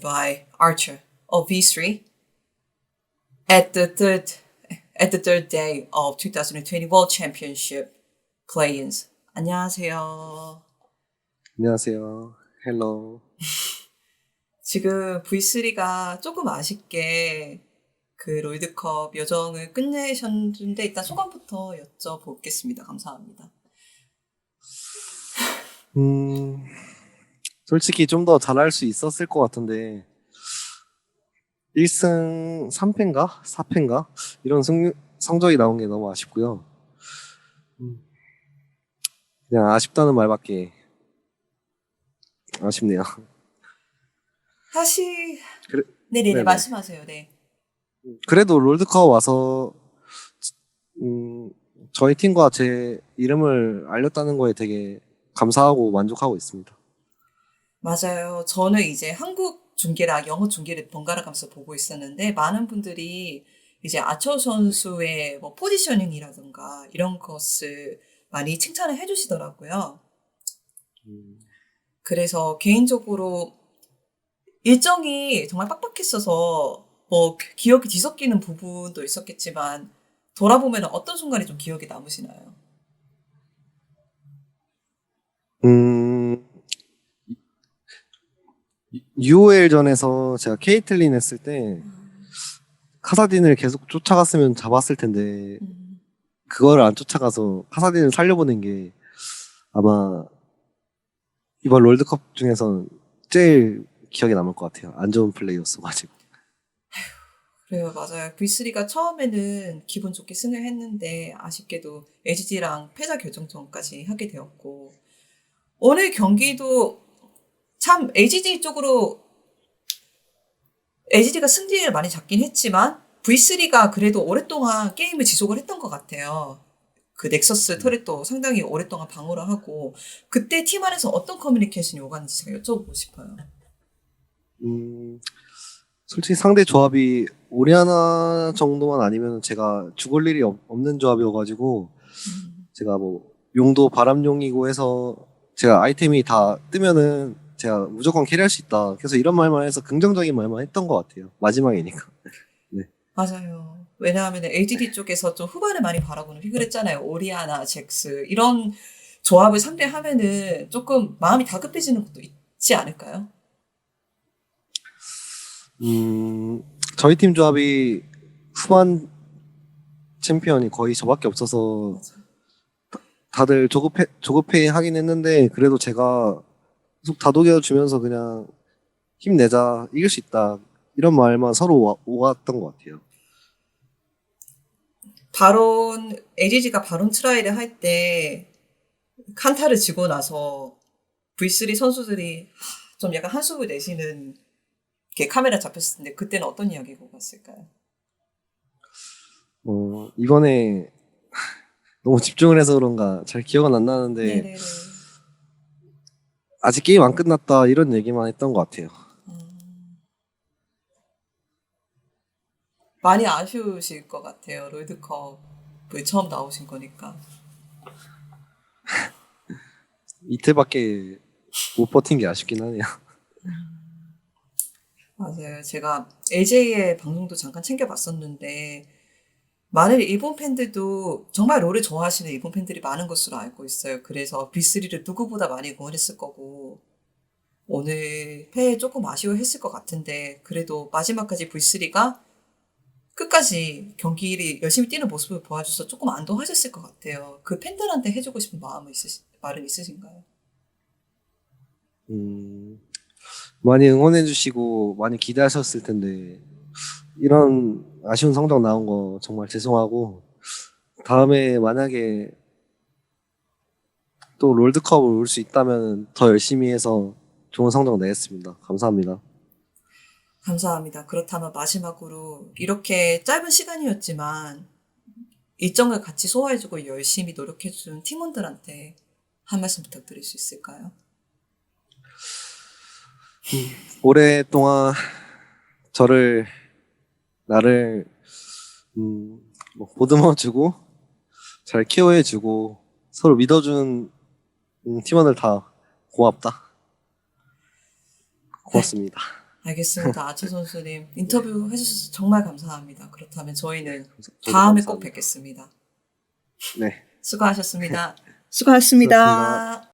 by Archer of V3 at the third day of 2020 World Championship play-ins. 안녕하세요. 안녕하세요. 헬로. 지금 V3가 조금 아쉽게 그 롤드컵 여정을 끝내셨는데 일단 소감부터 여쭤보겠습니다. 감사합니다. 솔직히 좀 더 잘할 수 있었을 것 같은데 1승 3패인가? 4패인가? 이런 성적이 나온 게 너무 아쉽고요. 그냥 아쉽다는 말밖에 아쉽네요. 사실 그래, 네네네 네네. 말씀하세요. 네. 그래도 롤드컵 와서 저희 팀과 제 이름을 알렸다는 거에 되게 감사하고 만족하고 있습니다. 맞아요. 저는 이제 한국 중계랑 영어 중계를 번갈아 가면서 보고 있었는데 많은 분들이 이제 아처 선수의 뭐 포지셔닝이라든가 이런 것을 많이 칭찬을 해주시더라고요. 그래서 개인적으로 일정이 정말 빡빡했어서 뭐 기억이 뒤섞이는 부분도 있었겠지만 돌아보면 어떤 순간이 좀 기억에 남으시나요? 음, UOL전에서 제가 케이틀린 했을 때 카사딘을 계속 쫓아갔으면 잡았을 텐데 그거를 안 쫓아가서 카사딘을 살려보낸 게 아마 이번 롤드컵 중에서는 제일 기억에 남을 것 같아요. 안 좋은 플레이였어가지고. 그래요, 맞아요. V3가 처음에는 기분 좋게 승을 했는데 아쉽게도 LG랑 패자 결정전까지 하게 되었고 오늘 경기도 참 LG가 승리를 많이 잡긴 했지만 V3가 그래도 오랫동안 게임을 지속을 했던 것 같아요. 그 넥서스 터렛도 상당히 오랫동안 방어를 하고 그때 팀 안에서 어떤 커뮤니케이션이 오갔는지 제가 여쭤보고 싶어요. 음, 솔직히 상대 조합이 오리아나 정도만 아니면 제가 죽을 일이 없는 조합이어가지고 제가 뭐 용도 바람용이고 해서 제가 아이템이 다 뜨면은 제가 무조건 캐리할 수 있다. 그래서 이런 말만 해서 긍정적인 말만 했던 것 같아요. 마지막이니까. 네. 맞아요. 왜냐하면 LGD 쪽에서 좀 후반을 많이 바라보는 픽을 했잖아요. 오리아나, 잭스 이런 조합을 상대하면은 조금 마음이 다급해지는 것도 있지 않을까요? 저희 팀 조합이 후반 챔피언이 거의 저밖에 없어서 다들 조급해 하긴 했는데 그래도 제가 계속 다독여 주면서 그냥 힘내자, 이길 수 있다. 이런 말만 서로 오갔던 것 같아요. LG가 바론 트라이를 할 때 칸타를 지고 나서 V3 선수들이 좀 약간 한숨을 내쉬는 게 카메라 잡혔을 텐데 그때는 어떤 이야기가 갔을까요? 이번에 너무 집중을 해서 그런가 잘 기억은 안 나는데 네네네. 아직 게임 안 끝났다 이런 얘기만 했던 것 같아요. 많이 아쉬우실 것 같아요. 롤드컵을 처음 나오신 거니까. 이틀밖에 못 버틴 게 아쉽긴 하네요. 맞아요. 제가 LJ의 방송도 잠깐 챙겨봤었는데 많은 일본 팬들도 정말 롤을 좋아하시는 일본 팬들이 많은 것으로 알고 있어요. 그래서 B3를 누구보다 많이 응원했을 거고 오늘 패에 조금 아쉬워했을 것 같은데 그래도 마지막까지 V3가 끝까지 경기를 열심히 뛰는 모습을 보여줘서 조금 안도하셨을 것 같아요. 그 팬들한테 해주고 싶은 말은 있으신가요? 음, 많이 응원해주시고 많이 기대하셨을 텐데 이런 아쉬운 성적 나온 거 정말 죄송하고 다음에 만약에 또 롤드컵을 올 수 있다면 더 열심히 해서 좋은 성적 내겠습니다. 감사합니다. 감사합니다. 그렇다면 마지막으로 이렇게 짧은 시간이었지만 일정을 같이 소화해주고 열심히 노력해준 팀원들한테 한 말씀 부탁드릴 수 있을까요? 오랫동안 나를 뭐 보듬어주고 잘 케어해주고 서로 믿어준 팀원들 다 고맙다. 고맙습니다. 알겠습니다. 아처 선수님 인터뷰 해주셔서 정말 감사합니다. 그렇다면 저희는 저도 다음에 꼭 감사합니다. 뵙겠습니다. 네. 수고하셨습니다. 수고하셨습니다. 수고하셨습니다.